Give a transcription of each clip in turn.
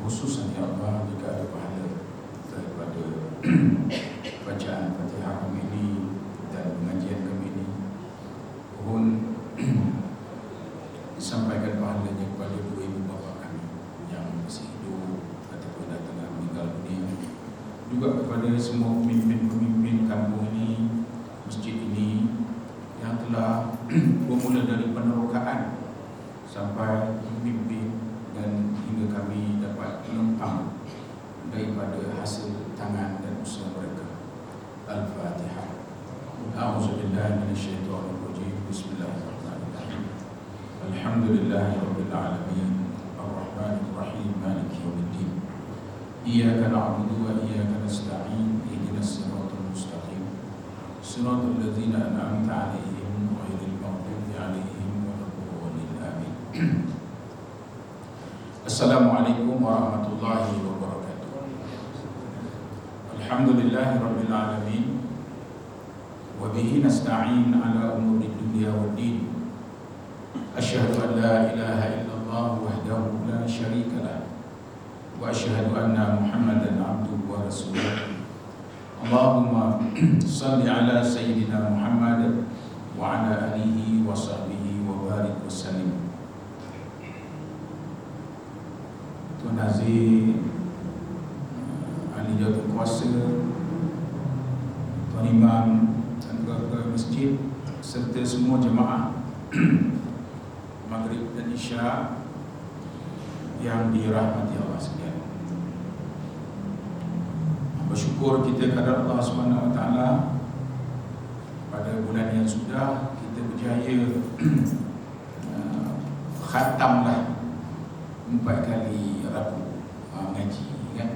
khususan ya Allah jika ada pahala daripada bacaan Fatihah kami ini dan pengajian kami ini, mohon disampaikan pahalanya kepada dua ibu bapa kami yang masih hidup ataupun dah telah meninggal dunia, juga kepada semua pemimpin-pemimpin kampung ini, masjid ini yang telah bermula dari penerokaan sampai memimpin dan hingga kami dapat menumpang daripada hasil tangan dan usaha mereka. Al-Fatihah. A'udzubillahi minasyaitonir rajim. Bismillahirrahmanirrahim. Alhamdulillahirabbil alamin. Arrahmanir rahim. Maliki yaumiddin. Iyyaka na'budu wa iyyaka nasta'in. Ihdinas siratal mustaqim. Siratal ladzina an'amta 'alaihim ghairil maghdubi 'alaihim waladdallin. Amin. Assalamualaikum warahmatullahi wabarakatuh. Alhamdulillahirabbil alamin. Wa bihi nasta'in ala umuri dunya waddin. Asyhadu an la ilaha illallah wahdahu la syarika lah. Wa asyhadu anna Muhammadan abduhu wa rasuluh. Allahumma salli ala sayyidina Muhammad wa ala alihi wa sahbihi wa barik wa sallim. Tuan Nazir, ahli jawatan kuasa, Tuan Imam, Tuan Masjid, serta semua jemaah Maghrib dan Isya yang dirahmati Allah sekalian. Bersyukur kita kepada Allah Subhanahu Wa Taala, pada bulan yang sudah kita berjaya khatamlah 4 kali Rabu mengaji kan.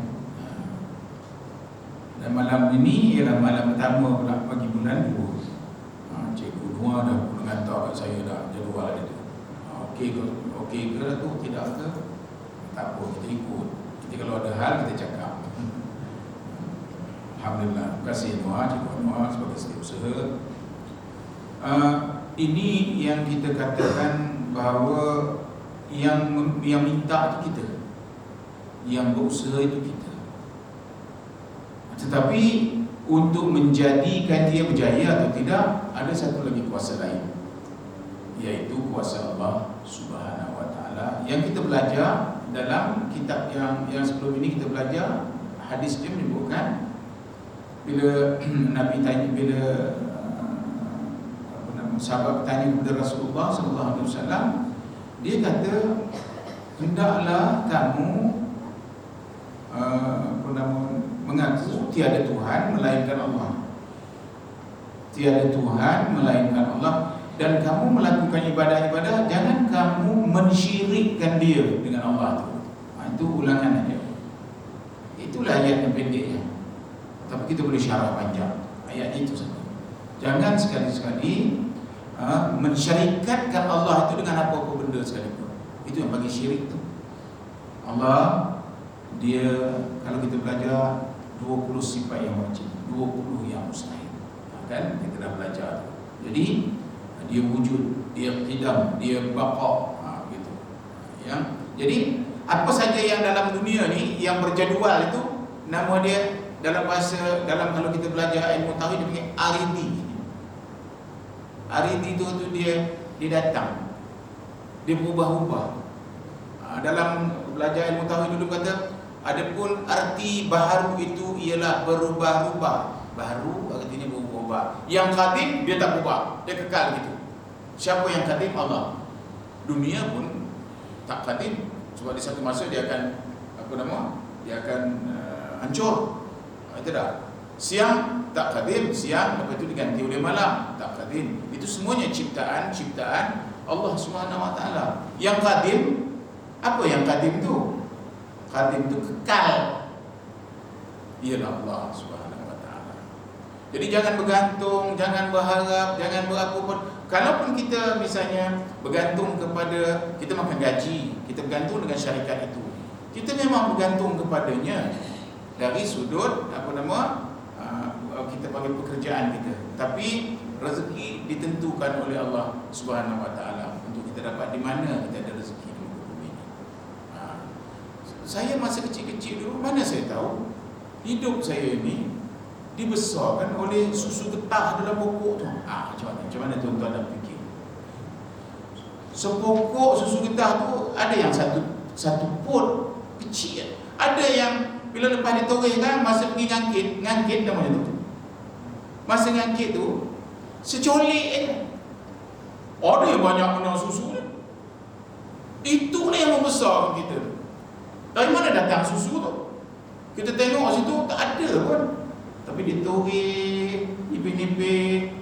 Dan malam ini ialah malam pertama pula bagi bulan 2. Cikgu Noah dah menghantar kat saya dah jadual dia. Okey ke tu, tidak ke? Tak apa, kita ikut. Jadi kalau ada hal kita cakap. Alhamdulillah. Terima kasih Noah, Cikgu Noah sebagai setiausaha. Ini yang kita katakan bahawa yang minta itu kita, yang berusaha itu kita. Tetapi untuk menjadikan dia berjaya atau tidak, ada satu lagi kuasa lain, iaitu kuasa Allah Subhanahu Wa Taala. Yang kita belajar dalam kitab yang sebelum ini kita belajar, hadis dia menyebutkan bila Nabi tanya, bila sahabat tanya kepada Rasulullah sallallahu alaihi wasallam, dia kata, hendaklah kamu mengaku tiada Tuhan melainkan Allah. Tiada Tuhan melainkan Allah. Dan kamu melakukan ibadah-ibadah, jangan kamu mensyirikkan dia dengan Allah itu. Itu ulangan aja. Itulah ayat yang pendeknya. Tapi kita boleh syarah panjang ayat itu saja. Jangan sekali-sekali mensyarikatkan Allah itu dengan apa-apa benda sekalipun. Itu yang bagi syirik tu. Allah, dia kalau kita belajar 20 sifat yang wajib, 20 yang mustahil. Kan kita dah belajar tu. Jadi dia wujud, dia qidam, dia baqa, gitu. Ya. Jadi apa saja yang dalam dunia ni yang berjadual itu, nama dia dalam bahasa, dalam kalau kita belajar ilmu tauhid, dia panggil aridi. Aridi itu dia datang, dia berubah-ubah. Dalam belajar ilmu tauhid dulu kata, adapun arti baharu itu ialah berubah-ubah. Baharu artinya berubah-ubah. Yang qadim dia tak berubah, dia kekal gitu. Siapa yang qadim? Allah. Dunia pun tak qadim, sebab di satu masa dia akan dia akan hancur. Itu dah. Siang tak qadim, siang lepas itu diganti oleh malam, tak qadim. Itu semuanya ciptaan Allah Subhanahu Wa Taala. Yang qadim, apa yang qadim tu? Qadim tu kekal, ialah Allah Subhanahu Wa Taala. Jadi jangan bergantung, jangan berharap, jangan berapa pun. Kalaupun kita misalnya bergantung kepada, kita makan gaji, kita bergantung dengan syarikat itu, kita memang bergantung kepadanya dari sudut kita panggil pekerjaan kita. Tapi rezeki ditentukan oleh Allah Subhanahu Wa Taala untuk kita dapat di mana kita ada rezeki di muka bumi ini. Saya masa kecil-kecil dulu, mana saya tahu hidup saya ini dibesarkan oleh susu getah dalam pokok tu. Macam mana tuan-tuan nak fikir? Sepokok susu getah tu ada yang satu pot kecil. Ada yang bila lepas ditoreh kan, masa pergi ngangkit namanya tu. Masa ngangkit tu secolik ada yang banyak kena susu. Itulah yang membesarkan kita. Dari mana datang susu tu? Kita tengok situ tak ada pun. Tapi ditoreh, nipis-nipis,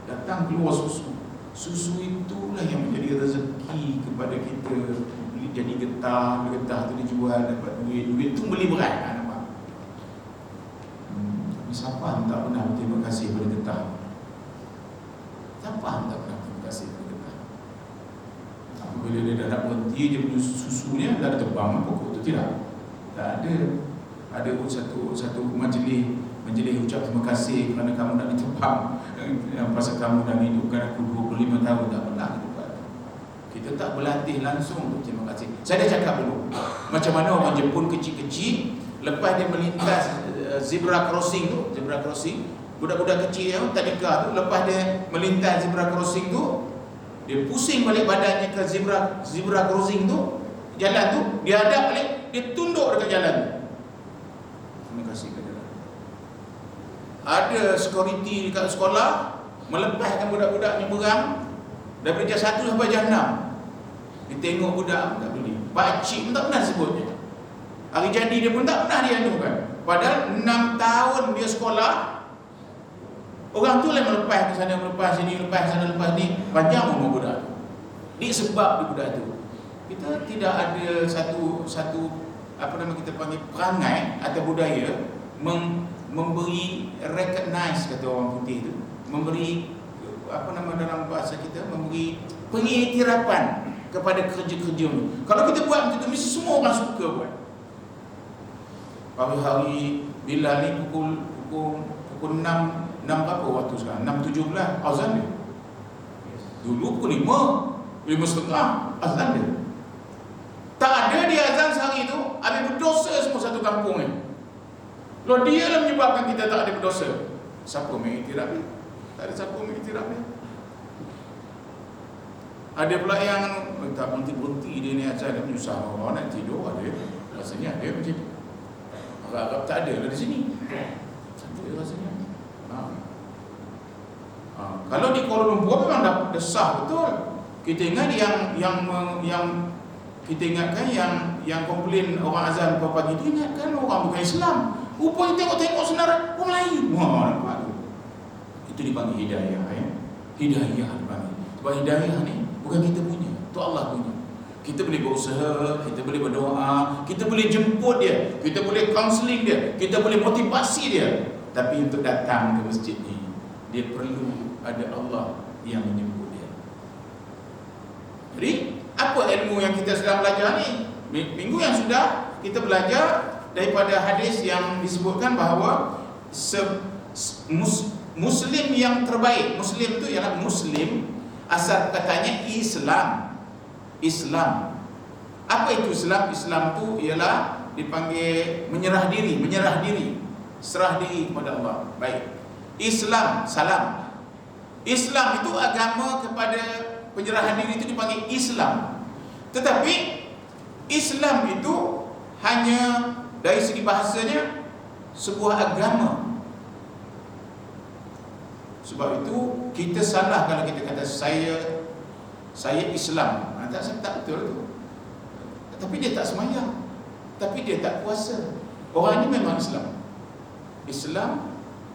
datang keluar susu. Susu itulah yang menjadi rezeki kepada kita. Beli jadi getah tu dijual, dapat duit tu beli berat. Nampak? Siapa tak pernah berterima kasih pada getah? Siapa tak pernah berterima kasih pada getah? Apabila dia dah nak berhenti, dia punya susunya dah ada terbang pokok tu, tidak? Tak ada. Ada pun satu majlis ucap terima kasih kerana kamu nak ditebang, pasal kamu dah hidupkan aku 25 tahun. Tak pernah kita tak berlatih langsung untuk terima kasih. Saya dah cakap dulu macam mana orang Jepun kecil-kecil, lepas dia melintas zebra crossing, budak-budak kecil yang tadika tu, lepas dia melintas zebra crossing tu, dia pusing balik badannya ke zebra crossing tu, jalan tu, dia hadap balik, dia tunduk dekat jalan tu. Terima kasih kepada Allah. Ada security dekat sekolah melepaskan budak-budak nyeberang daripada jam 1 sampai jam 6. Dia tengok budak tak boleh. Pakcik pun tak pernah sebutnya. Hari jadi dia pun tak pernah dianukan. Padahal 6 tahun dia sekolah. Orang tu lah melepas ke sana, melepas sini, lepas sana, lepas ni. Panjang umur budak tu. Ini sebab di budak tu. Kita tidak ada satu apa nama kita panggil perangai atau budaya memberi recognize, kata orang putih tu, memberi apa nama dalam bahasa kita, memberi pengiktirafan kepada kerja-kerja ni. Kalau kita buat macam tu, mesti semua orang suka buat. Hari-hari bila ni pukul 6 berapa waktu sekarang? 6.17 azan dia. Dulu pukul 5.30 azan dia. Tak ada dia azan sehari tu, habis berdosa semua satu kampung ni. Kalau dia lah menyebabkan kita tak ada berdosa. Siapa mengiktiraf dia? Tak ada siapa mengiktiraf dia. Ada pula yang tak berhenti dia ni azan, dia menyusah orang nak tidur. Ada rasanya ada macam tu. Harap-harap tak ada lah di sini. Tak ada rasanya. Kalau di Kuala Lumpur memang dah sah betul. Kita ingat yang kita ingatkan yang komplain orang azan pagi tu, ingatkan orang bukan Islam. Rupanya tengok senarai orang Melayu. Nampak tu. Itu dipanggil hidayah, ya. Hidayah dipanggil. Sebab hidayah ni bukan kita punya, tu Allah punya. Kita boleh berusaha, kita boleh berdoa, kita boleh jemput dia, kita boleh counselling dia, kita boleh motivasi dia. Tapi untuk datang ke masjid ni, dia perlu ada Allah yang menyebut dia. Jadi, apa ilmu yang kita sedang belajar ni? Minggu yang sudah kita belajar daripada hadis yang disebutkan bahawa Muslim yang terbaik. Muslim itu ialah Muslim, asal katanya Islam. Apa itu Islam? Islam itu ialah dipanggil menyerah diri, serah diri kepada Allah. Baik. Islam, salam. Islam itu agama kepada penyerahan diri, itu dipanggil Islam. Tetapi Islam itu hanya dari segi bahasanya sebuah agama. Sebab itu kita salah kalau kita kata saya Islam. Tak betul tu. Tapi dia tak semayang, tapi dia tak puasa. Orang ini memang Islam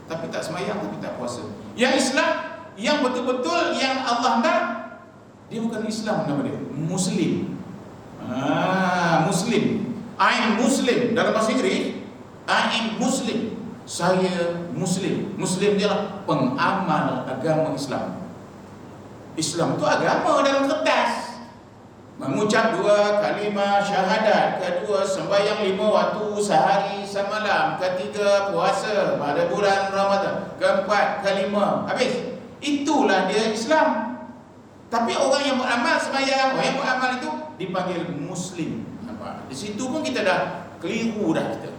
tapi tak semayang, tapi tak puasa. Yang Islam, yang betul-betul yang Allah nak, dia bukan Islam, nama dia Muslim. Muslim. I am Muslim. Dalam bahasa Inggeris, I am Muslim. Saya Muslim. Muslim dia lah pengamal agama Islam. Islam itu agama dalam kertas. Mengucap 2 kalimah syahadat, kedua sembahyang 5 waktu sehari semalam, ketiga puasa pada bulan Ramadan, keempat kelima, habis. Itulah dia Islam. Tapi orang yang beramal sembahyang, orang yang beramal itu dipanggil muslim. Nampak? Di situ pun kita dah keliru dah kita.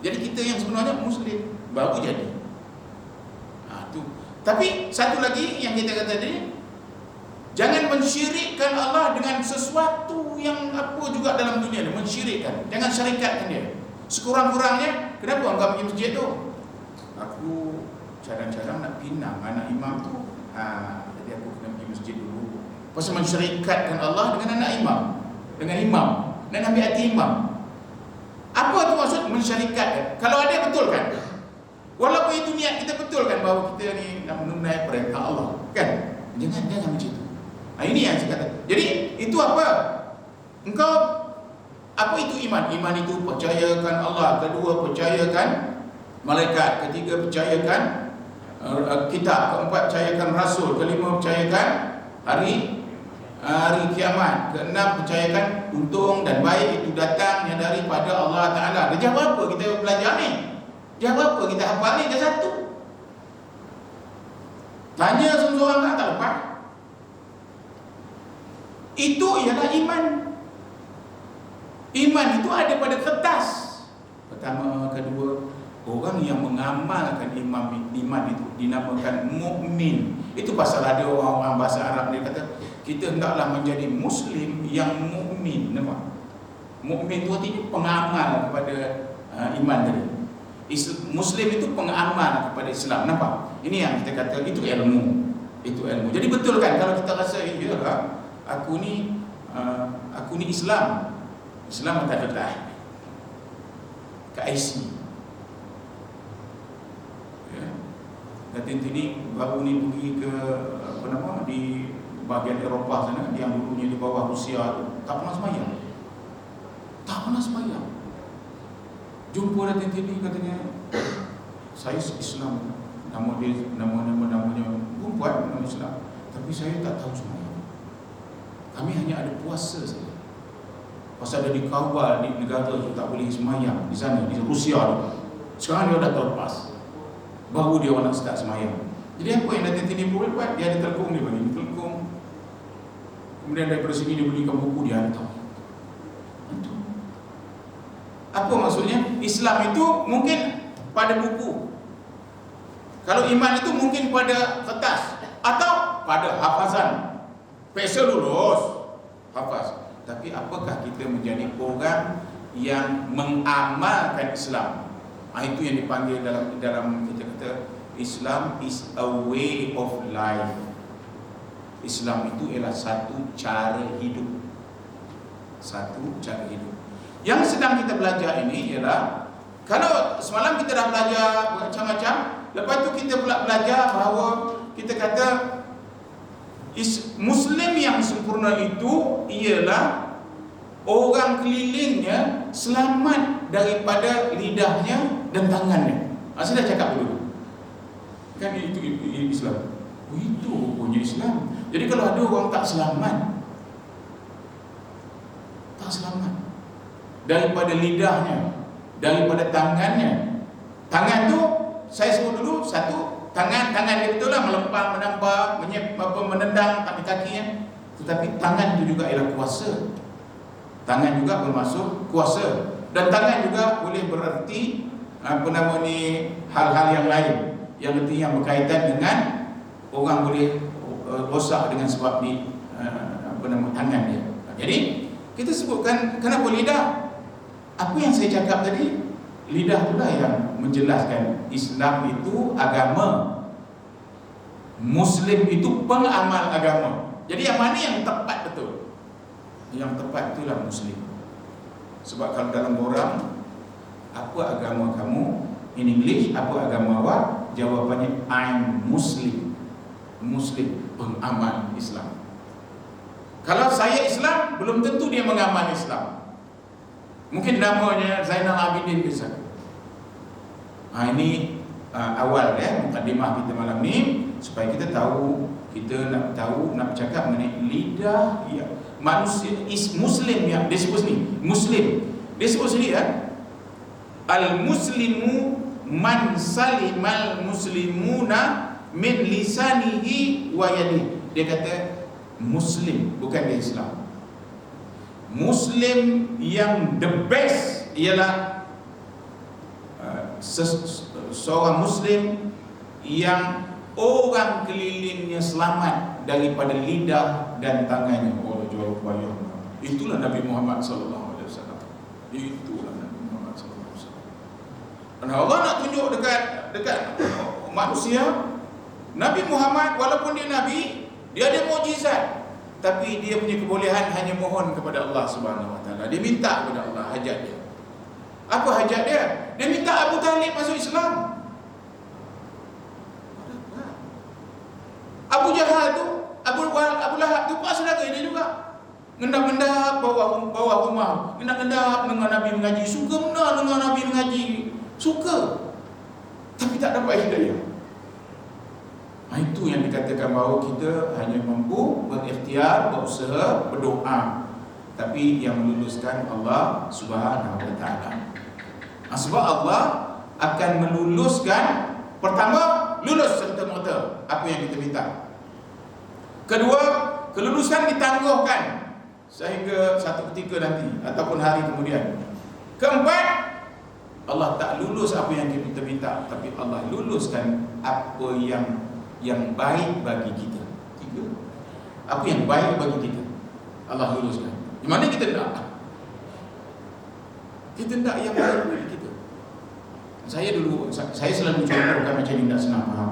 Jadi kita yang sebenarnya muslim baru jadi. Tu. Tapi satu lagi yang kita kata tadi, jangan mensyirikkan Allah dengan sesuatu yang apa juga dalam dunia ni, mensyirikkan. Jangan syarikatkan dia. Sekurang-kurangnya, kenapa engkau pergi masjid tu? Aku cadang-cadang nak pinang anak imam tu. Jadi aku kena pergi masjid dulu. Pasal mensyirikatkan Allah dengan anak imam, dengan imam, dan ambil hati imam. Apa tu maksud mensyarikatkan? Kalau ada, betul kan? Walaupun itu niat kita betul kan, bahawa kita ni nak menunaikan perintah Allah, kan? Jangan macam itu. Ini yang saya kata. Jadi itu apa? Engkau, apa itu iman? Iman itu percayakan Allah. Kedua, percayakan malaikat. Ketiga, percayakan kitab. Keempat, percayakan Rasul. Kelima, percayakan hari kiamat. Keenam, percayakan untung dan baik itu datangnya daripada Allah Ta'ala. Dah jawab apa kita belajar ni? Jawab apa kita hafal ni? Dah satu. Tanya seorang tak lepas. Itu ialah iman. Iman itu ada pada kertas. Pertama, kedua, orang yang mengamalkan iman itu dinamakan mukmin. Itu pasal ada orang-orang bahasa Arab dia kata, kita hendaklah menjadi muslim yang mukmin. Nampak? Mukmin itu artinya pengamal kepada iman tadi. Muslim itu pengamal kepada Islam. Nampak? Ini yang kita kata, itu ilmu. Itu ilmu. Jadi betul kan kalau kita rasa, iyalah, aku ni Islam. Islam betul-betul ke IC. Ya. Nanti ni baru ni pergi ke di bahagian Eropah sana, yang dulunya di bawah Rusia tu, tak pernah sembahyang. Tak pernah sembahyang. Jumpa nanti ni katanya, saya Islam, namanya buat nama Islam, tapi saya tak tahu sembahyang. Kami hanya ada puasa saja. Pasal ada dikawal di negara tu, tak boleh sembahyang di sana, di Rusia tu. Sekarang dia dah terlepas, baru dia nak start sembahyang. Jadi apa yang nanti ni boleh buat? Dia ada telekung, dia bagi telekung. Kemudian daripada sini dia belikan buku, dia hantar. Itu. Apa maksudnya? Islam itu mungkin pada buku. Kalau iman itu mungkin pada kertas atau pada hafazan. Pesa lulus, hafaz. Tapi apakah kita menjadi orang yang mengamalkan Islam? Itu yang dipanggil dalam kita kata, Islam is a way of life. Islam itu ialah satu cara hidup. Satu cara hidup. Yang sedang kita belajar ini ialah, kalau semalam kita dah belajar macam-macam, lepas tu kita pula belajar bahawa kita kata Muslim yang sempurna itu ialah orang kelilingnya selamat daripada lidahnya dan tangannya. Saya dah cakap dulu. Kan itu Islam. Itu punya Islam. Jadi kalau ada orang tak selamat daripada lidahnya, daripada tangannya. Tangan tu saya sebut dulu, satu, tangan dia betul lah melempar, menampak, menendang kaki-kakinya. Tetapi tangan itu juga ialah kuasa. Tangan juga bermaksud kuasa. Dan tangan juga boleh bererti hal-hal yang lain, yang artinya yang berkaitan dengan orang boleh rosak dengan sebab tangan dia. Jadi kita sebutkan kenapa lidah. Apa yang saya cakap tadi, lidah itulah yang menjelaskan Islam itu agama, Muslim itu pengamal agama. Jadi yang mana yang tepat betul? Yang tepat itulah Muslim. Sebab kalau dalam orang, apa agama kamu? In English, apa agama awak? Jawapannya, I'm Muslim. Muslim, pengamal Islam. Kalau saya Islam, belum tentu dia mengamal Islam. Mungkin namanya Zainal Abidin bisa. Ini awal mukadimah kita malam ni, supaya kita tahu, kita nak bercakap mengenai lidah ya, manusia Muslim yang dia sebut ni, Muslim. Dia sebut sendiri al-muslimu man salimal muslimuna min lisanihi wa yadihi. Dia kata Muslim, bukan dia Islam. Muslim yang the best ialah seorang Muslim yang orang kelilingnya selamat daripada lidah dan tangannya. Oh, jauh bayang. Itulah Nabi Muhammad SAW. Itulah Nabi Muhammad SAW. Dan Allah nak tunjuk dekat manusia, Nabi Muhammad walaupun dia Nabi, dia ada mukjizat, tapi dia punya kebolehan hanya mohon kepada Allah Subhanahu Wa Taala. Dia minta kepada Allah hajat dia. Apa hajat dia? Dia minta Abu Talib masuk Islam. Abu Jahal tu, Abu Lahab tu pas saudara dia juga. Ngendap-ngendap bawah rumah, ngendap-ngendap dengan Nabi mengaji, suka benar dengan Nabi mengaji, suka, tapi tak dapat hidayah. Itu yang dikatakan bahawa kita hanya mampu berikhtiar, berusaha, berdoa, tapi yang meluluskan Allah Subhanahu Wa Taala. Sebab Allah akan meluluskan, pertama, lulus serta-merta apa yang kita minta. Kedua, kelulusan ditangguhkan sehingga satu ketika nanti ataupun hari kemudian. Keempat, Allah tak lulus apa yang kita minta, tapi Allah luluskan apa yang baik bagi kita. Tiga, apa yang baik bagi kita Allah luluskan. Di mana kita tak? Kita tak yang baik bagi kita. Saya selalu contohkan macam ni, tak senang faham.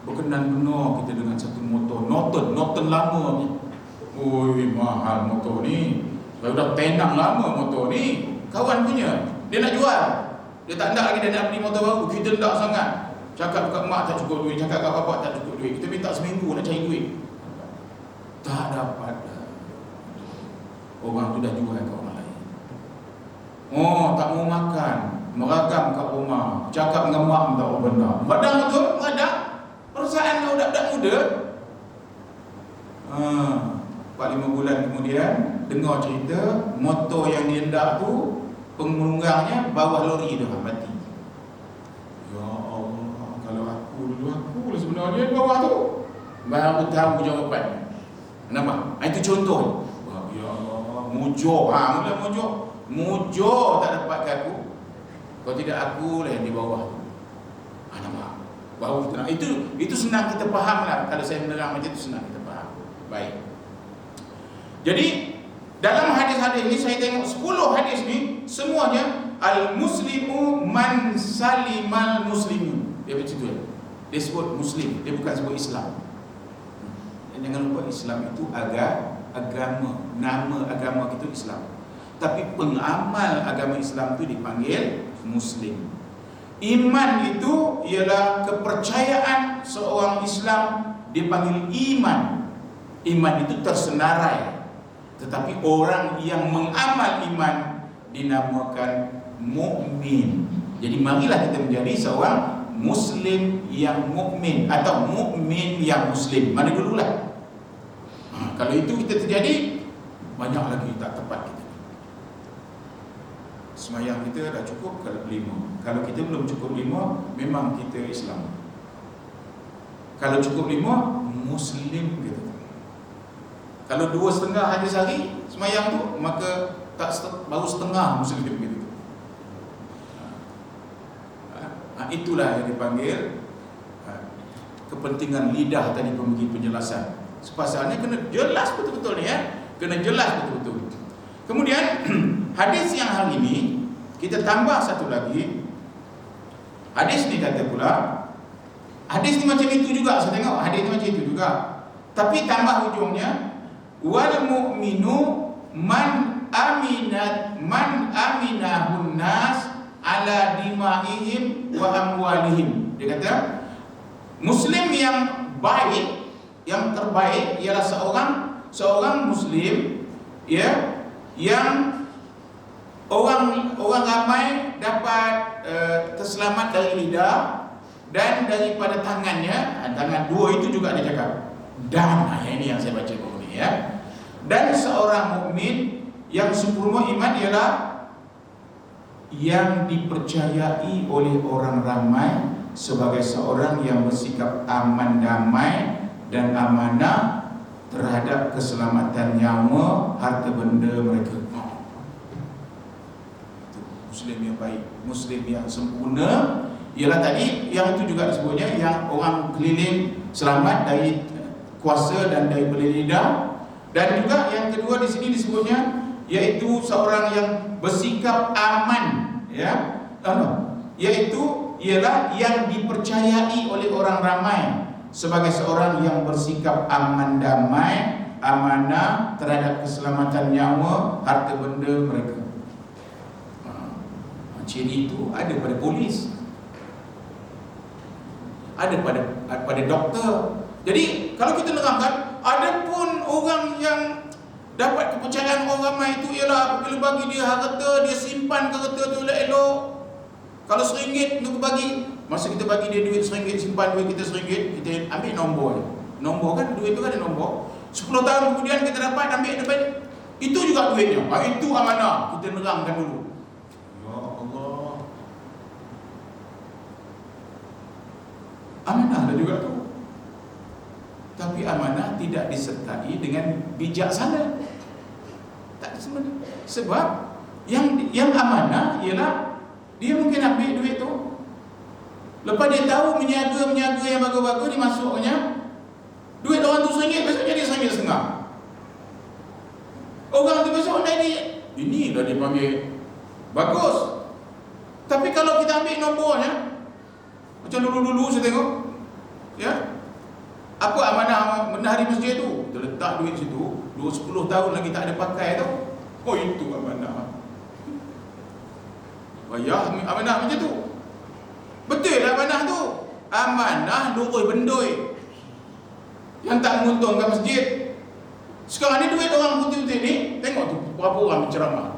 Berkenan benar kita dengan satu motor Norton lama ni. Oi, mahal motor ni. Saya dah tenang lama motor ni. Kawan punya, dia nak jual. Dia tak nak lagi, dia nak beli motor baru. Kita tak sangat. Cakap kat mak tak cukup duit, cakap kat bapak tak cukup duit. Kita minta seminggu nak cari duit, tak dapat. Orang tu dah jual kat orang lain. Oh, tak mau makan, meragam kat rumah, cakap dengan mak tak benar. Madang betul, madang. Perasaan kau budak-budak muda. 4-5 bulan kemudian dengar cerita motor yang dia hendak tu, pengunggangnya bawah lori dah mati. Ya Allah, kalau aku lah sebenarnya di bawah tu, baru tahu jawapan. Kenapa? Itu contoh. Ya Allah, mujur. Mujur tak dapat ke aku. Kalau tidak, aku lah yang di bawah tu. Nampak? Baru kita nak. Itu senang kita faham lah. Kalau saya menerang macam itu, senang kita faham. Baik. Jadi dalam hadis-hadis ni saya tengok 10 hadis ni semuanya al-muslimu man salimal muslimun. Dia begitu. Dia sebut Muslim, dia bukan sebut Islam. Dan jangan lupa, Islam itu agama, nama agama kita Islam. Tapi pengamal agama Islam itu dipanggil Muslim. Iman itu ialah kepercayaan seorang Islam, dipanggil iman. Iman itu tersenarai. Tetapi orang yang mengamal iman dinamakan mukmin. Jadi marilah kita menjadi seorang Muslim yang mukmin atau mukmin yang Muslim. Mana dululah. Kalau itu kita terjadi, banyak lagi tak tepat kita. Semayang kita dah cukup kalau 5. Kalau kita belum cukup 5, memang kita Islam. Kalau cukup 5, Muslim kita. Kalau 2,5 hadis sehari semayang tu, maka baru setengah Muslim begitu. Itulah yang dipanggil kepentingan lidah tadi memberi penjelasan. Sepasalnya kena jelas betul-betul ni, kena jelas betul-betul. Kemudian hadis yang hari ini kita tambah satu lagi. Hadis ni kata pula, hadis ni macam itu juga. Saya tengok hadis ni macam itu juga, tapi tambah hujungnya, wal mu'minu man aminahun nas ala dima'ihim wa amwalihim. Dia kata Muslim yang baik, yang terbaik ialah seorang Muslim, ya, yang orang ramai dapat terselamat dari lidah dan daripada tangannya. Tangan dua itu juga dia cakap. Dan ini yang saya baca buku ni, ya. Dan seorang mukmin yang sempurna iman ialah yang dipercayai oleh orang ramai sebagai seorang yang bersikap aman, damai dan amanah terhadap keselamatan nyawa, harta benda mereka. Itu Muslim yang baik, Muslim yang sempurna. Ialah tadi yang itu juga disebutnya yang orang keliling selamat dari kuasa dan dari lidah. Dan juga yang kedua di sini disebutnya yaitu seorang yang bersikap aman, ya, yaitu ialah yang dipercayai oleh orang ramai sebagai seorang yang bersikap aman, damai, amanah terhadap keselamatan nyawa, harta benda mereka. Ciri itu ada pada polis, ada pada doktor. Jadi kalau kita nerangkan, ada pun orang yang dapat kepercayaan orang ramai itu ialah apabila bagi dia harta, dia simpan harta tu elok-elok. Kalau RM1 kita bagi, masa kita bagi dia duit RM1, simpan duit kita RM1, kita ambil nombor je. Nombor kan, duit tu kan ada nombor. 10 tahun kemudian kita dapat ambil dapat, itu juga duitnya. Itu amanah. Kita nerangkan dulu. Ya Allah, amanah dah juga tu. Tapi amanah tidak disertai dengan bijaksana. Tak sebenarnya. Sebab yang amanah ialah dia mungkin ambil duit tu, lepas dia tahu menyaga yang bagus-bagus dimasuknya, duit orang tu RM1, besok jadi RM1.50. Orang tu besok jadi, ini dah dia panggil bagus. Tapi kalau kita ambil nombornya, macam dulu-dulu saya tengok, ya, apa amanah menari masjid tu, kita letak duit situ, 10 tahun lagi tak ada pakai tu. Oh, itu amanah. Bayar amanah macam tu. Betul lah amanah tu. Amanah lurus bendoi yang tak menguntungkan masjid. Sekarang ni duit orang putih-putih ni, tengok tu berapa orang berceramah,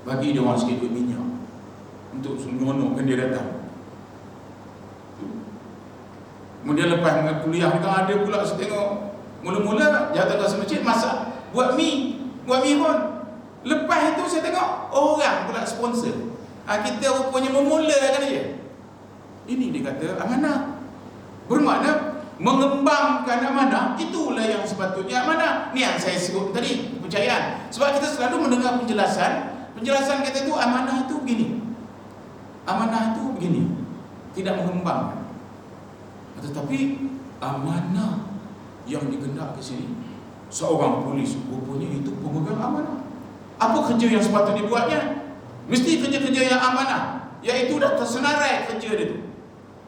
bagi dia orang sikit duit minyak untuk mengonokkan dia datang. Kemudian lepas kuliah ni kan ada pula saya tengok, mula-mula jawatan kuasa masjid masak, buat mi pun. Lepas itu saya tengok orang pula sponsor. Kita rupanya memulakan dia. Ini dia kata amanah. Bermakna mengembangkan amanah, itulah yang sepatutnya amanah. Ni yang saya sebut tadi, kepercayaan. Sebab kita selalu mendengar penjelasan kata itu amanah itu begini, amanah itu begini, tidak mengembangkan. Tetapi amanah yang digendak ke sini, seorang polis rupanya itu pemegang amanah. Apa kerja yang sepatutnya dibuatnya? Mesti kerja-kerja yang amanah, iaitu dah tersenarai kerja dia tu,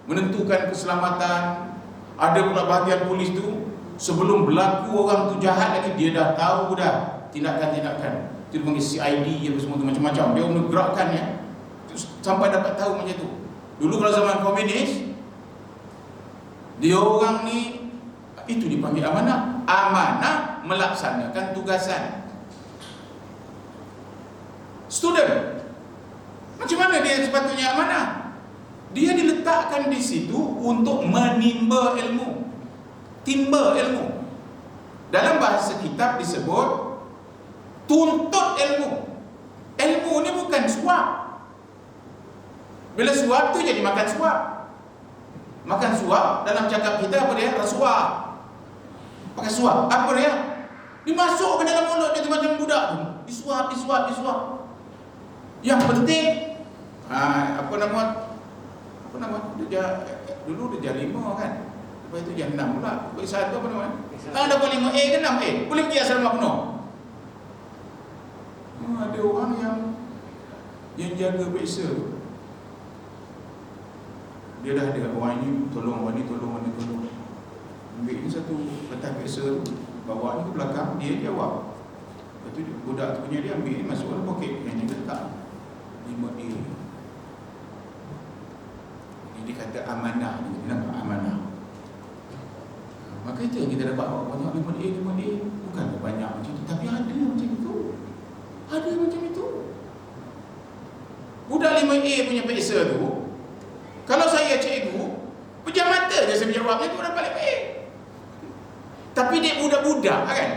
menentukan keselamatan. Ada pula bahagian polis tu, sebelum berlaku orang tu jahat lagi, dia dah tahu dah tindakan-tindakan. Itu dipanggil CID apa semua tu, macam-macam. Dia menggerakkan ya, sampai dapat tahu macam tu. Dulu kalau zaman komunis, dia orang ni, itu dipanggil amanah. Amanah melaksanakan tugasan. Student, macam mana dia sepatutnya amanah? Dia diletakkan di situ untuk menimba ilmu, timba ilmu. Dalam bahasa kitab disebut tuntut ilmu. Ilmu ni bukan suap. Bila suap tu jadi makan suap. Makan suap dalam cakap kita apa dia? Rasuah. Pakai suap. Apa dia? Dimasuk ke dalam mulut dia tu macam budak tu. Disuap. Yang penting apa nama dia, dulu dia jam 5 kan. Lepas itu jam 6 pula. Bagi satu apa nama? Dapat 5A ke 6A. Boleh pergi asrama penuh. Ada orang yang jaga peksa tu. Dia dah ada orang ini tolong, orang ni tolong. Ambil ni satu letak peksa tu, bawa ni ke belakang, dia jawab. Lepas tu budak tu punya dia ambil, masuk dalam poket, yang dia letak 5A. Ini dia kata amanah. Dia nampak amanah. Maka itu yang kita dapat banyak 5A. Bukan banyak macam itu, tapi ada macam itu. Ada macam itu. Budak 5A punya peksa tu, kalau saya cikgu, pejam mata je saya menjawabnya tu dapat 5A. Tapi dia budak-budak kan,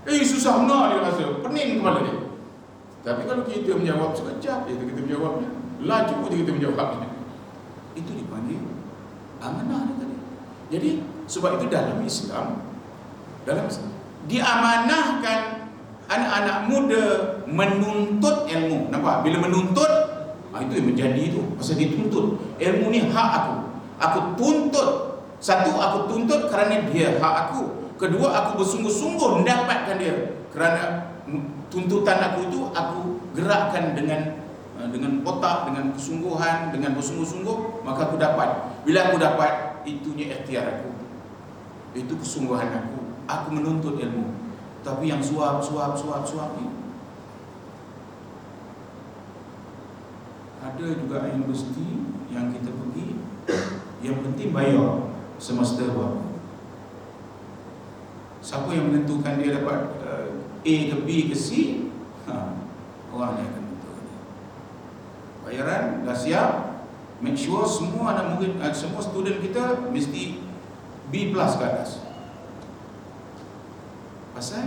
susah benar dia rasa, pening kepala dia. Tapi kalau kita menjawab sekejap je kita menjawabnya, laju je kita menjawabnya, itu dipanggil amanah dia tadi. Jadi sebab itu dalam Islam dalam diamanahkan anak-anak muda menuntut ilmu. Nampak? Bila menuntut, itu yang menjadi itu. Pasal dituntut. Ilmu ni hak aku. Aku tuntut. Satu, aku tuntut kerana dia hak aku. Kedua, aku bersungguh-sungguh mendapatkan dia. Kerana tuntutan aku itu aku gerakkan dengan otak, dengan kesungguhan, dengan bersungguh-sungguh, maka aku dapat. Bila aku dapat, itunya ikhtiar aku. Itu kesungguhan aku. Aku menuntut ilmu. Tapi yang suap ni, ada juga universiti yang kita pergi, yang penting bayar semester berapa. Siapa yang menentukan dia dapat A ke B ke C? Orang yang akan menentukan. Bayaran dah siap. Make sure semua anak murid, semua student kita mesti B+ ke atas. Pasal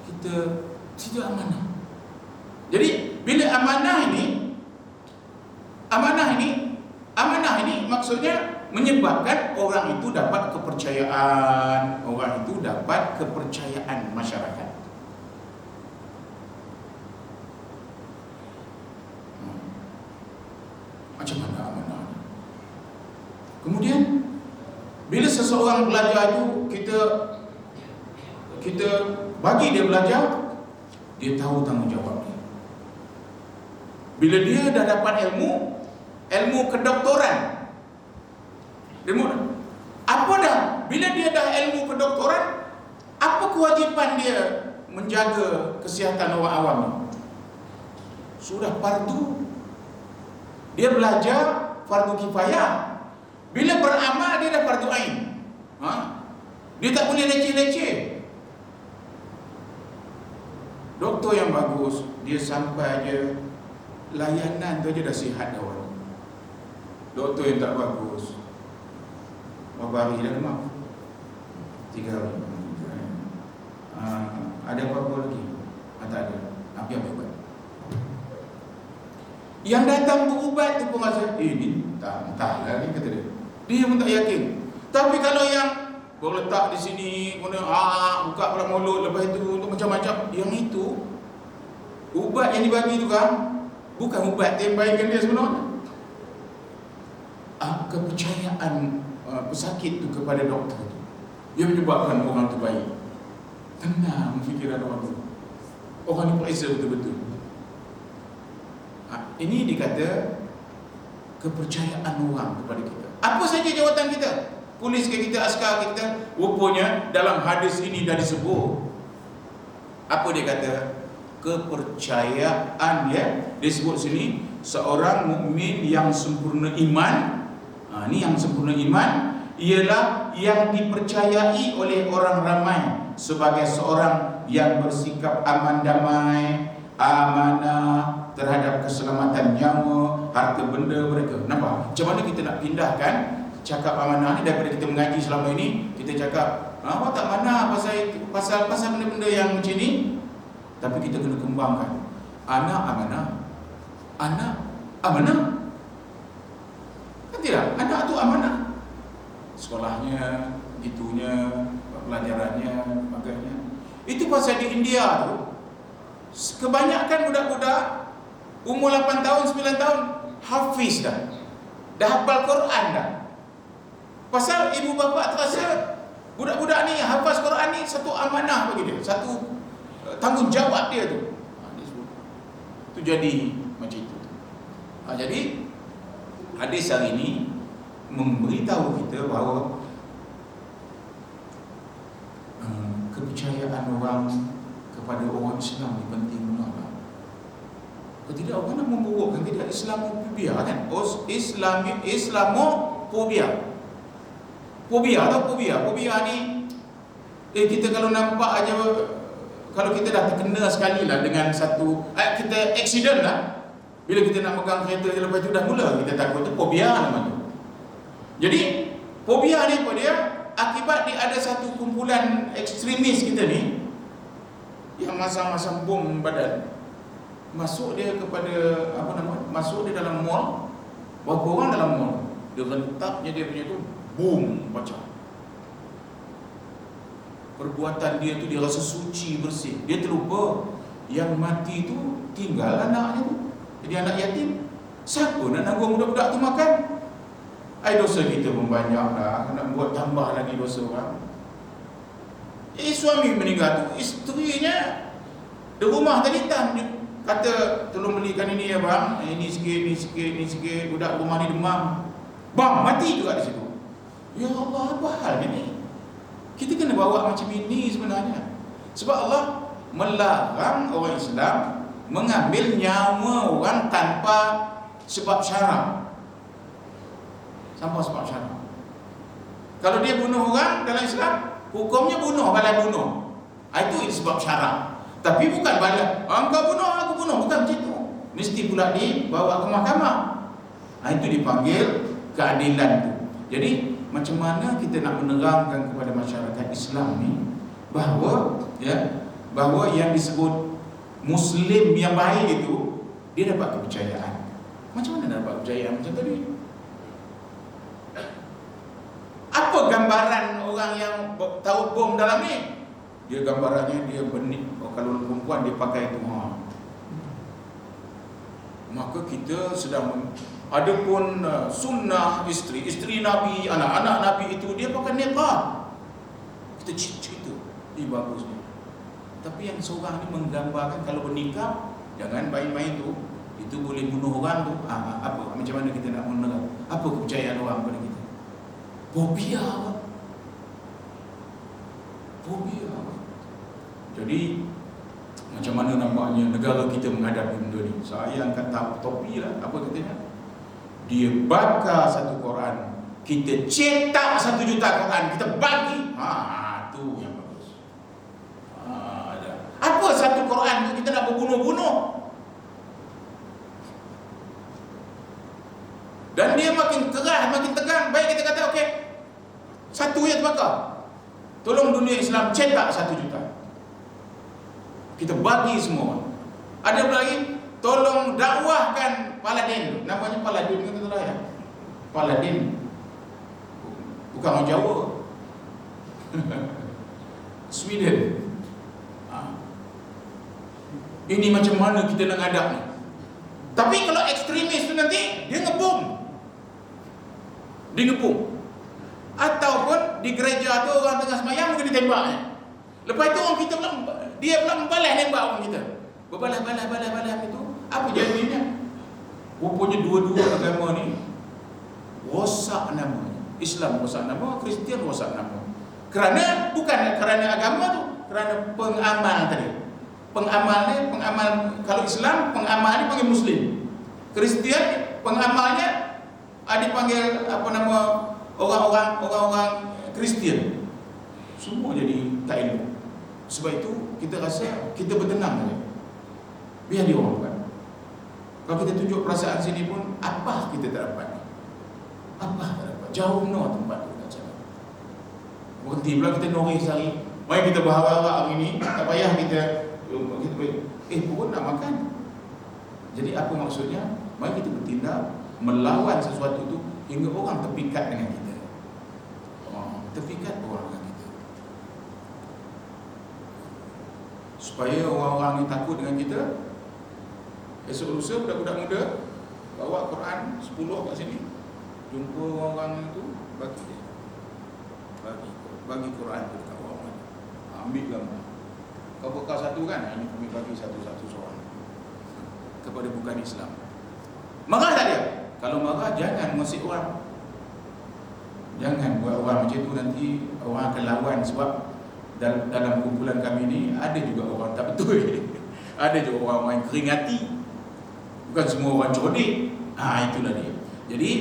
kita tidak amanah. Jadi bila amanah ini maksudnya menyebabkan orang itu dapat kepercayaan, orang itu dapat kepercayaan masyarakat. Macam mana amanah? Kemudian bila seseorang belajar itu, kita bagi dia belajar, dia tahu tanggungjawab dia. Bila dia dah dapat ilmu kedoktoran, apa dah? Bila dia dah ilmu kedoktoran, apa kewajipan dia menjaga kesihatan orang awam ni? Sudah fardu. Dia belajar fardu kifayah. Bila beramal dia dah fardu ain. Dia tak boleh leceh-leceh. Doktor yang bagus, dia sampai je layanan tu je dah sihat dah orang. Doktor yang tak bagus, berapa hari dah demam? 3 hari. Ada apa-apa lagi? Tak ada. Apa yang berubat? Yang datang berubat tu pun rasa, ni entahlah ni, kata dia. Dia pun tak yakin. Tapi kalau yang letak di sini, kemudian buka pula mulut, lepas itu untuk macam-macam, yang itu ubat yang dibagi tu kan bukan ubat yang baikkan dia sebenarnya. Kepercayaan pesakit tu kepada doktor tu yang menyebabkan orang tu baik. Tenang fikiran orang tu. Orang ni periksa betul-betul. Ini dikata kepercayaan orang kepada kita. Apa saja jawatan kita, polis ke kita, askar ke kita, rupanya dalam hadis ini dah disebut. Apa dia kata? Kepercayaan, ya. Disebut sini seorang mukmin yang sempurna iman. Ini yang sempurna iman ialah yang dipercayai oleh orang ramai sebagai seorang yang bersikap aman damai, amanah terhadap keselamatan nyawa, harta benda mereka. Nampak? Macam mana kita nak pindahkan cakap amanah ni daripada kita mengaji selama ini, kita cakap awak tak amanah pasal benda-benda yang macam ni. Tapi kita kena kembangkan anak amanah. Anak amanah. Kan tidak? Anak tu amanah. Sekolahnya, itunya, pelajarannya, sebagainya. Itu pasal di India tu kebanyakan budak-budak umur 8 tahun, 9 tahun hafiz dah hafal Quran dah. Pasal ibu bapa terasa budak-budak ni hafaz Quran ni satu amanah bagi dia, satu tanggungjawab dia tu. Itu jadi macam itu. Jadi hadis hari ini memberitahu kita bahawa kepercayaan orang kepada orang Islam ni penting benar. Kalau tidak orang nak memburukkan kita, Islamofobia kan? Islamofobia. Fobia atau fobia. Fobia ni kita kalau nampak aja, kalau kita dah terkena sekali lah dengan satu kita accident lah, bila kita nak pegang kereta lepas tu dah mula kita takut, tu fobia namanya. Jadi fobia ni apa dia? Akibat dia ada satu kumpulan ekstremis kita ni yang masang-masang bom badan, masuk dia kepada masuk dia dalam mall. Berapa orang dalam mall, dia rentaknya dia punya tu boom pecah. perbuatan dia tu dia rasa suci, bersih. Dia terlupa yang mati tu tinggal anaknya tu, jadi anak yatim. Siapa nak nanggung budak-budak tu makan? Dosa kita pun banyak lah, nak buat tambah lagi dosa orang. Suami meninggal tu, isterinya di rumah tadi kata tolong belikan ini ya bang, ini sikit, budak rumah ni demam. Bang, mati juga di situ. Ya Allah, apa hal ini? Kita kena bawa macam ini sebenarnya. Sebab Allah melarang orang Islam mengambil nyawa orang tanpa sebab syarak. Tanpa sebab syarak. Kalau dia bunuh orang dalam Islam, hukumnya bunuh, balai bunuh. Itu sebab syarak. Tapi bukan balai, engkau bunuh, aku bunuh. Bukan macam itu. Mesti pula dibawa ke mahkamah. Itu dipanggil keadilan itu. Jadi macam mana kita nak menerangkan kepada masyarakat Islam ni bahawa yang disebut Muslim yang baik itu dia dapat kepercayaan. Macam mana dapat kepercayaan macam tadi? Apa gambaran orang yang tahu bom dalam ni? Dia gambarannya dia benih. Kalau perempuan dia pakai itu. Maka kita sedang adapun sunnah isteri Nabi, anak-anak Nabi itu dia pakai niqab. Kita cerita, bagusnya. Tapi yang seorang ni menggambarkan kalau bernikah jangan main-main tu, itu boleh bunuh orang tu. Apa? Macam mana kita nak menerang? Apa kepercayaan orang pada kita? Fobia. Jadi macam mana nampaknya negara kita menghadapi benda ni? Saya angkat topi lah. Apa katanya? Dia bakar satu Quran, kita cetak 1 juta Quran, kita bagi. Tu yang bagus. Apa satu Quran tu kita nak berbunuh-bunuh? Dan dia makin keras, makin tegang. Baik kita kata okey, satu yang terbakar. Tolong dunia Islam cetak 1 juta. Kita bagi semua. Ada lagi, tolong dakwahkan Paladin. Namanya Paladin kan tu lah ya. Paladin. Bukan orang Jawa. Sweden. Ini macam mana kita nak hadap ni? Tapi kalau ekstremis tu nanti dia ngebom. Ataupun di gereja tu orang tengah semayang mungkin ditembaknya. Lepas itu orang kita dia pula membalas nembak orang kita. Berbalas itu. Apa jadinya? Rupanya dua-dua agama ni rosak nama. Islam rosak nama, Kristian rosak nama. Bukan kerana agama tu, kerana pengamal tadi. Pengamal kalau Islam pengamal ni panggil Muslim. Kristian pengamalnya dipanggil orang-orang Kristian. Semua jadi tak elok. Sebab itu kita rasa kita bertenang saja. Biar dia orang buat. Kalau kita tunjuk perasaan sini pun, apa kita tak dapat? Jauh no tempat tu tak jalan. Berhenti pula kita nori sehari. Mari kita berharap hari ni, tak payah kita pun nak makan. Jadi apa maksudnya? Mari kita bertindak melawan sesuatu itu hingga orang terpikat dengan kita. Terpikat orang dengan kita. Supaya orang-orang ni takut dengan kita. Esok lusa budak-budak muda bawa Quran 10 kat sini. Jumpa orang itu, bagi dia. Bagi Quran tu dekat orang. Ambil gambar. Kau bekal satu kan, ini kami bagi satu-satu seorang kepada bukan Islam. Marah tak dia? Kalau marah jangan mengusik orang. Jangan buat orang macam tu, nanti orang akan lawan. Sebab dalam kumpulan kami ni ada juga orang tak betul. Ada juga orang yang kering hati. Bukan semua orang cerdik. Itulah dia. Jadi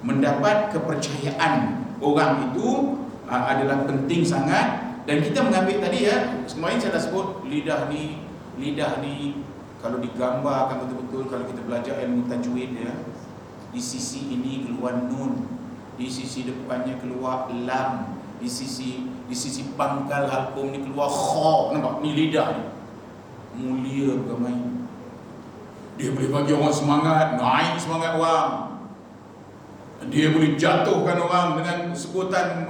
mendapat kepercayaan orang itu adalah penting sangat. Dan kita mengambil tadi ya, kemarin saya dah sebut lidah ni kalau digambarkan betul-betul, kalau kita belajar ilmu tajwid ya, di sisi ini keluar nun, di sisi depannya keluar lam, di sisi pangkal halqum ni keluar kha. Nampak ni lidah ni mulia, bukan main. Dia boleh bagi orang semangat, naik semangat orang. Dia boleh jatuhkan orang dengan sebutan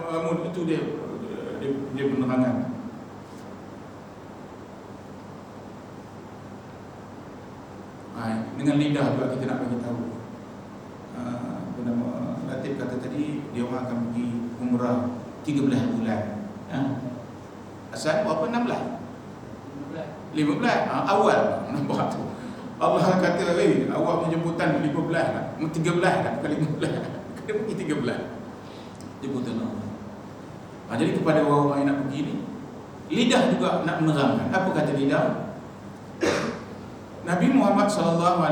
itu dia penerangan. Dengan lidah juga kita nak bagi tahu. Latif kata tadi dia orang akan pergi umrah 13 bulan. Asal berapa? 16? 15? Awal nampak tu. Allah kata, awak penjemputan 15 lah, 13 lah, bukan 15. Kena pergi 13 jemputan Allah. Jadi kepada orang-orang yang nak pergi ni, lidah juga nak menerangkan. Apa kata lidah? Nabi Muhammad SAW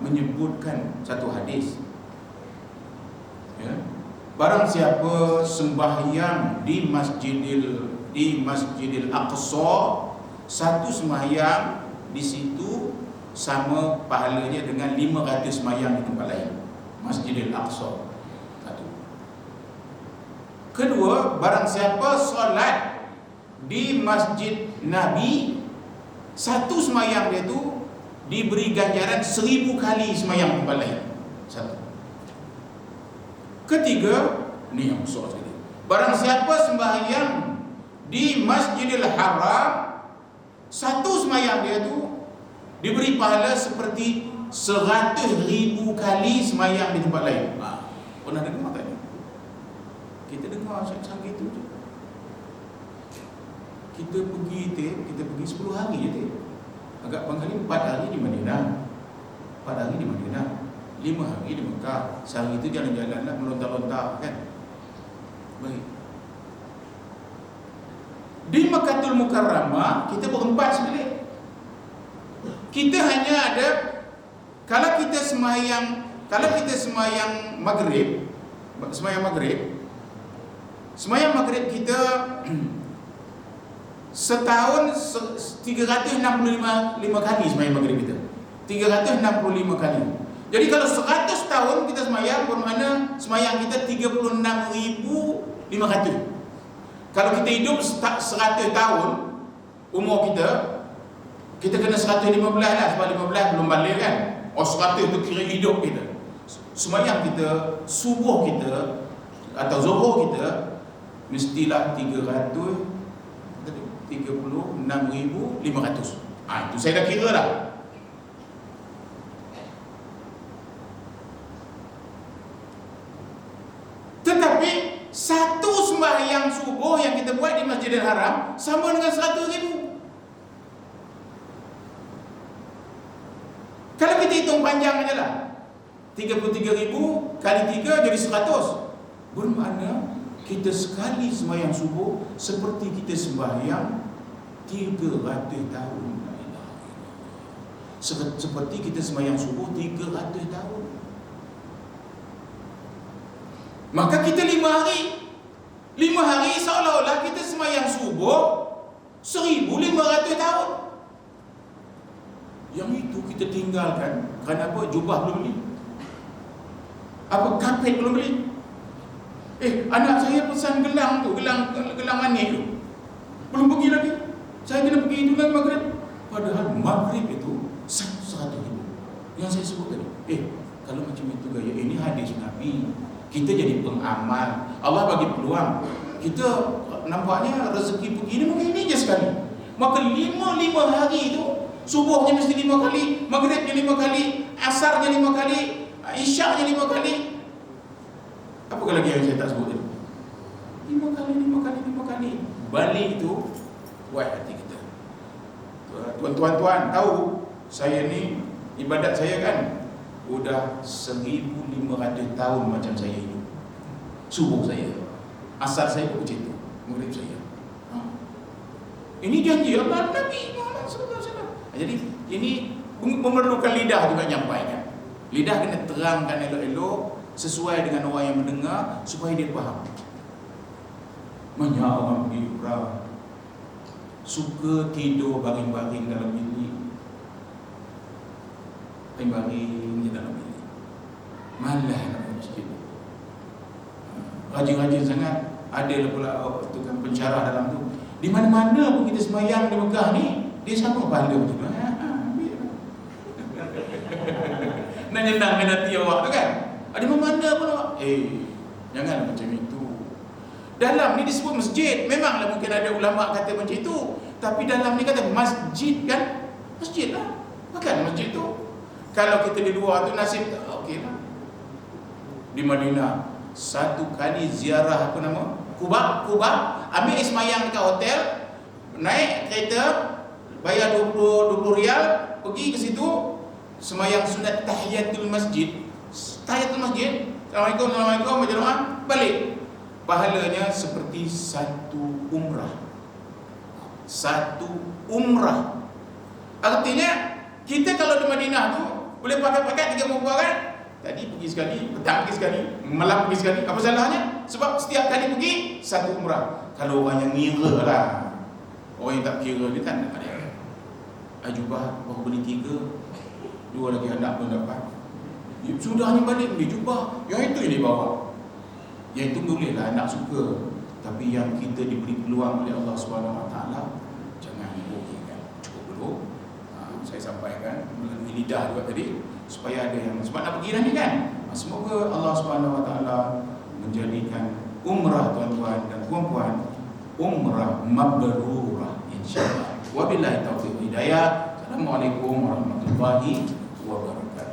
menyebutkan satu hadis, ya, barang siapa sembahyang di Masjidil Aqsa, satu sembahyang di situ sama pahalanya dengan 500 sembahyang di tempat lain. Masjidil Aqsa. Satu. Kedua, barang siapa solat di Masjid Nabi, satu sembahyang dia tu diberi ganjaran 1000 kali sembahyang tempat lain. Satu. Ketiga, ni yang besar sekali. Barang siapa sembahyang di Masjidil Haram, satu sembahyang dia tu diberi pahala seperti 100,000 kali sembahyang di tempat lain. Pernah dengar tak ni? Kita dengar sangat itu je. Kita pergi 10 hari je. Agak pangkali 4 hari di Madinah, 4 hari di Madinah, 5 hari di Mekah. Sehari itu jalan-jalan lah, melontar-lontar kan. Baik. Di Mekkatul Mukarramah kita berempat sekali. Kita hanya ada, kalau kita sembahyang maghrib kita setahun 365 kali sembahyang maghrib kita. 365 kali. Jadi kalau 100 tahun kita sembahyang, bermakna sembahyang kita 36,500. Kalau kita hidup 100 tahun umur kita kena 115 lah, sebab 15 belum balik kan. 100 tu kira hidup kita. Sembahyang kita, subuh kita atau zuhur kita mestilah 336,500. Itu saya dah kira dah. Tetapi satu sembahyang subuh yang kita buat di Masjidil Haram sama dengan 100,000. Kalau kita hitung panjang aja lah, 33,000 kali 3 jadi 100. Bermakna kita sekali sembahyang subuh seperti kita sembahyang 300 tahun. Seperti kita sembahyang subuh 300 tahun. Maka kita 5 hari seolah-olah kita sembahyang subuh 1,500 tahun. Yang itu kita tinggalkan kerana apa? Jubah belum beli, apa kapet belum beli. Anak saya pesan gelang tu, gelang manik tu, belum pergi lagi. Saya kena pergi itu lagi maghrib. Padahal maghrib itu 100,000 yang saya sebut tadi. Kalau macam itu gaya, ini hadis Nabi. Kita jadi pengamal. Allah bagi peluang. Kita nampaknya rezeki pergi ni mungkin ini je sekali. Maka 5 hari itu, subuhnya mesti 5 kali, maghribnya 5 kali, asarnya 5 kali, isyaknya 5 kali. Apa lagi yang saya tak sebut tadi? 5 kali. Balik itu buat hati kita. Tuan-tuan tahu, saya ni ibadat saya kan udah 1,500 tahun macam saya hidup. Subuh saya, asar saya pun macam itu, maghrib saya. Ini janji Allah Nabi Muhammad SAW. Jadi ini memerlukan lidah juga nyampaikan. Lidah kena terangkan elok-elok sesuai dengan orang yang mendengar supaya dia faham. Banyak orang pergi umrah suka tidur baring-baring dalam bilik. Baring di dalam bilik. Malah nak masjid. Rajin-rajin sangat. Ada pula tukang pensyarah dalam tu. Di mana-mana pun kita sembahyang di Mekah ni, dia sama pahala macam tu. Nak nyenangkan hati awak tu kan? Ada mana pun awak. Jangan macam itu. Dalam ni disebut masjid. Memanglah mungkin ada ulama kata macam itu, tapi dalam ni kata masjid kan? Masjid lah. Bukan masjid tu. Kalau kita di luar tu nasib okey lah. Di Madinah satu kali ziarah apa nama? Kuba, ambil semayang dekat hotel, naik kereta, bayar 20 rial, pergi ke situ, semayang sunat tahiyatul masjid. Assalamualaikum, baca doa, balik. Pahalanya seperti satu umrah. Artinya kita kalau di Madinah tu boleh pakai 3 muka kan? Tadi pergi sekali, petang pergi sekali, malam pergi sekali. Apa salahnya? Sebab setiap kali pergi satu umrah. Kalau orang yang ngira lah, orang yang tak kira dia kan ada jubah baru beli 3, 2 lagi anak pun dapat. Sudahnya balik beli jubah, yang itu yang dibawa. Yang itu bolehlah anak suka. Tapi yang kita diberi peluang oleh Allah SWT, jangan dibohongkan. Cukup dulu. Saya sampaikan melalui lidah juga tadi, supaya ada yang sebab nak pergi nanti kan. Semoga Allah SWT menjadikan umrah tuan-tuan dan puan-puan umrah mabrurah insya-Allah. Wabillahi taufiq hidayah. Assalamualaikum warahmatullahi wabarakatuh.